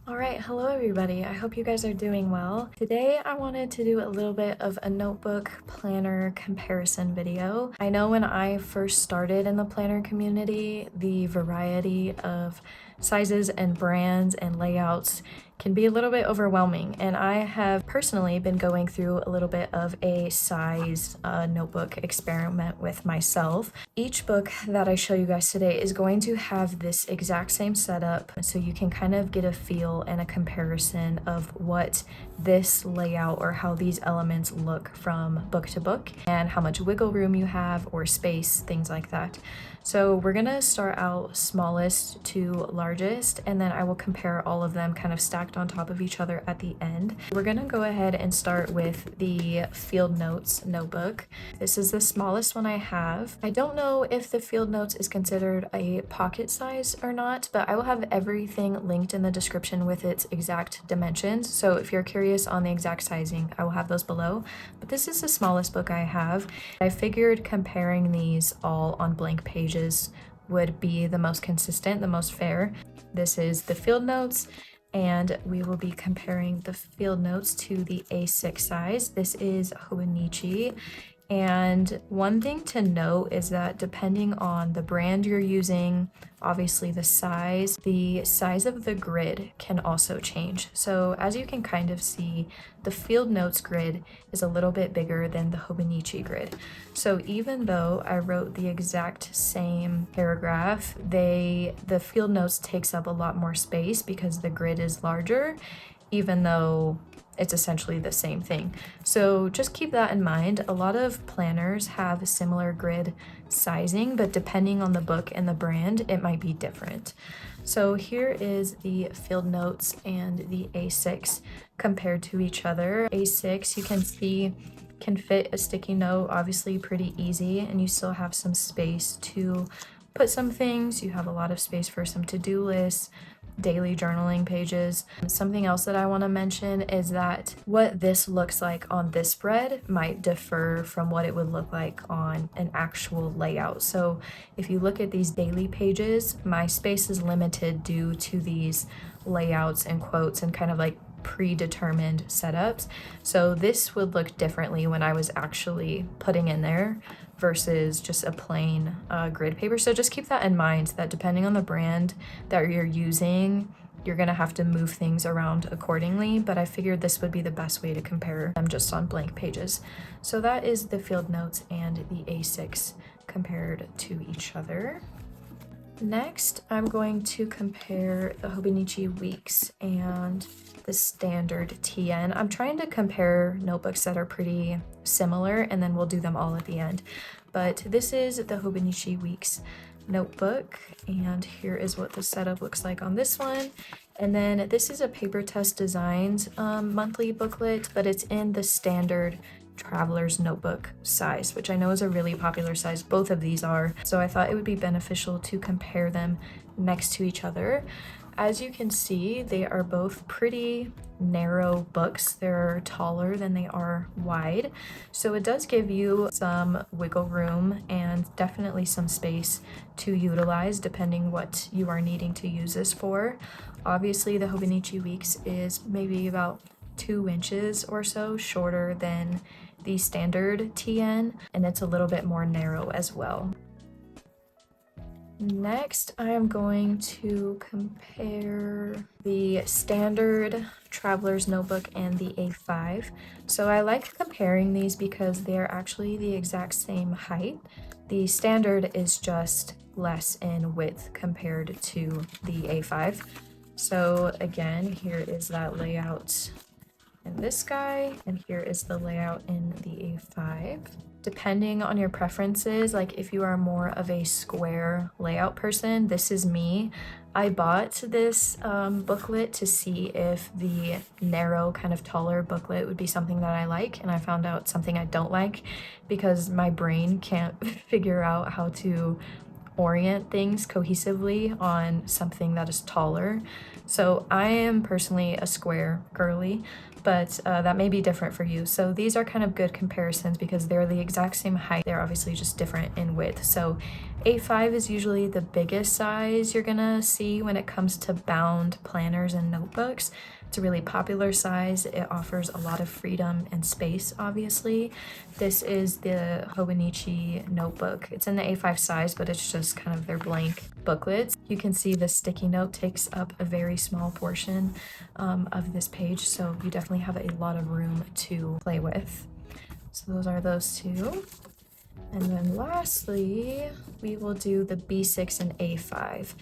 Alright, hello everybody. I hope you guys are doing well. Today I wanted to do a little bit of a notebook planner comparison video. I know when I first started in the planner community, the variety of sizes and brands and layouts can be a little bit overwhelming, and I have personally been going through a little bit of a size notebook experiment with myself. Each book that I show you guys today is going to have this exact same setup, so you can kind of get a feel and a comparison of what this layout or how these elements look from book to book and how much wiggle room you have or space, things like that. So we're gonna start out smallest to largest, and then I will compare all of them kind of stacked on top of each other at the end. We're gonna go ahead and start with the Field Notes notebook. This is the smallest one I have. I don't know if the Field Notes is considered a pocket size or not, but I will have everything linked in the description with its exact dimensions. So if you're curious on the exact sizing, I will have those below. But this is the smallest book I have. I figured comparing these all on blank pages would be the most consistent, the most fair. This is the Field Notes, and we will be comparing the Field Notes to the A6 size. This is Hobonichi. And one thing to note is that depending on the brand you're using, obviously the size of the grid can also change. So as you can kind of see, the Field Notes grid is a little bit bigger than the Hobonichi grid. So even though I wrote the exact same paragraph, the Field Notes takes up a lot more space because the grid is larger, even though it's essentially the same thing. So just keep that in mind. A lot of planners have similar grid sizing, but depending on the book and the brand, it might be different. So here is the Field Notes and the A6 compared to each other. A6, you can see, can fit a sticky note, obviously pretty easy, and you still have some space to put some things. You have a lot of space for some to-do lists, daily journaling pages. Something else that I want to mention is that what this looks like on this spread might differ from what it would look like on an actual layout. So if you look at these daily pages, my space is limited due to these layouts and quotes and kind of like predetermined setups. So this would look differently when I was actually putting in there versus just a plain grid paper. So just keep that in mind, that depending on the brand that you're using, you're gonna have to move things around accordingly, but I figured this would be the best way to compare them just on blank pages. So that is the Field Notes and the A6 compared to each other. Next, I'm going to compare the Hobonichi Weeks and the Standard TN. I'm trying to compare notebooks that are pretty similar, and then we'll do them all at the end. But this is the Hobonichi Weeks notebook, and here is what the setup looks like on this one. And then this is a PaperTessDesigns monthly booklet, but it's in the standard traveler's notebook size, which I know is a really popular size. Both of these are, so I thought it would be beneficial to compare them next to each other. As you can see, they are both pretty narrow books. They're taller than they are wide, so it does give you some wiggle room and definitely some space to utilize depending what you are needing to use this for. Obviously, the Hobonichi Weeks is maybe about 2 inches or so shorter than the standard TN, and it's a little bit more narrow as well. Next, I am going to compare the standard traveler's notebook and the A5. So I like comparing these because they are actually the exact same height. The standard is just less in width compared to the A5. So again, here is that layout in this guy, and here is the layout in the A5. Depending on your preferences, like if you are more of a square layout person, this is me. I bought this booklet to see if the narrow, kind of taller booklet would be something that I like, and I found out something I don't like because my brain can't figure out how to orient things cohesively on something that is taller. So I am personally a square girly, but that may be different for you. So these are kind of good comparisons because they're the exact same height. They're obviously just different in width. So A5 is usually the biggest size you're gonna see when it comes to bound planners and notebooks. It's a really popular size. It offers a lot of freedom and space, obviously. This is the Hobonichi notebook. It's in the A5 size, but it's just kind of their blank booklets. You can see the sticky note takes up a very small portion of this page, so you definitely have a lot of room to play with. So those are those two. And then lastly, we will do the B6 and A5.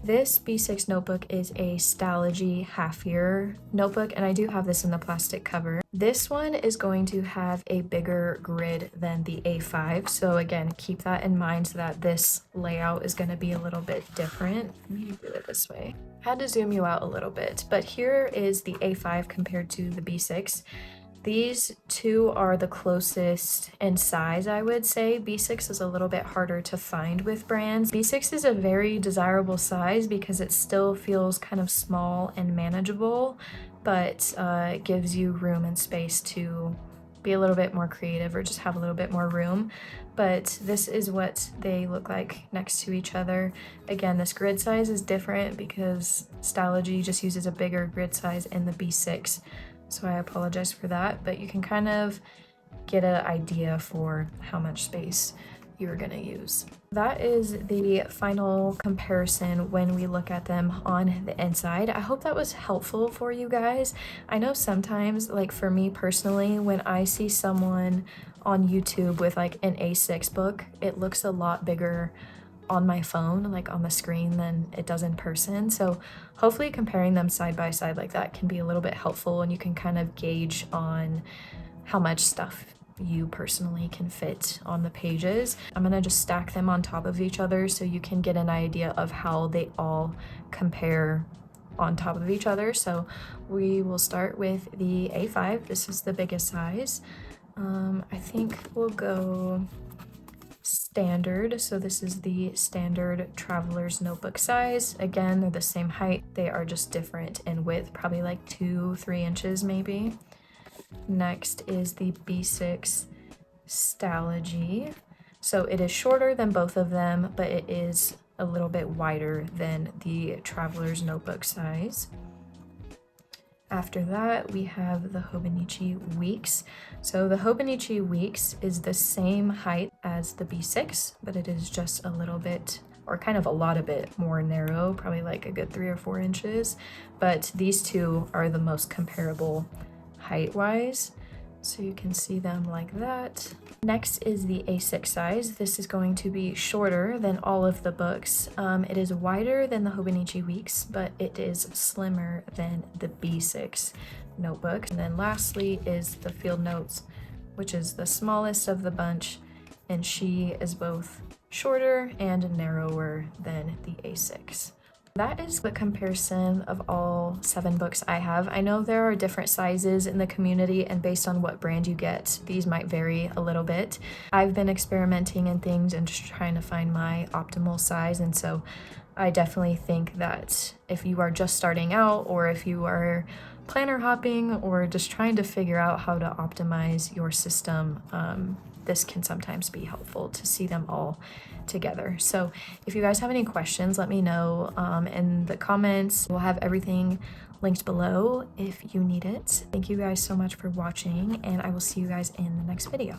This B6 notebook is a Stalogy half-year notebook, and I do have this in the plastic cover. This one is going to have a bigger grid than the A5, so again, keep that in mind so that this layout is going to be a little bit different. Let me do it this way. I had to zoom you out a little bit, but here is the A5 compared to the B6. These two are the closest in size, I would say. B6 is a little bit harder to find with brands. B6 is a very desirable size because it still feels kind of small and manageable, but it gives you room and space to be a little bit more creative or just have a little bit more room. But this is what they look like next to each other. Again, this grid size is different because Stalogy just uses a bigger grid size in the B6. So I apologize for that, but you can kind of get an idea for how much space you're gonna use. That is the final comparison when we look at them on the inside. I hope that was helpful for you guys. I know sometimes, like for me personally, when I see someone on YouTube with like an A6 book, it looks a lot bigger on my phone, like on the screen, than it does in person. So hopefully comparing them side by side like that can be a little bit helpful, and you can kind of gauge on how much stuff you personally can fit on the pages. I'm gonna just stack them on top of each other so you can get an idea of how they all compare on top of each other. So we will start with the A5. This is the biggest size. I think we'll go standard. So this is the standard traveler's notebook size. Again, they're the same height. They are just different in width, probably like 2-3 inches maybe. Next is the B6 Stalogy. So it is shorter than both of them, but it is a little bit wider than the traveler's notebook size. After that, we have the Hobonichi Weeks. So the Hobonichi Weeks is the same height as the B6, but it is just a little bit, or kind of a lot of bit more narrow, probably like a good 3 or 4 inches. But these two are the most comparable height-wise. So you can see them like that. Next is the A6 size. This is going to be shorter than all of the books. It is wider than the Hobonichi Weeks, but it is slimmer than the B6 notebook. And then lastly is the Field Notes, which is the smallest of the bunch, and she is both shorter and narrower than the A6. That is the comparison of all 7 books I have. I know there are different sizes in the community, and based on what brand you get, these might vary a little bit. I've been experimenting in things and just trying to find my optimal size, and so I definitely think that if you are just starting out, or if you are planner hopping, or just trying to figure out how to optimize your system, this can sometimes be helpful to see them all together. So if you guys have any questions, let me know in the comments. We'll have everything linked below if you need it. Thank you guys so much for watching, and I will see you guys in the next video.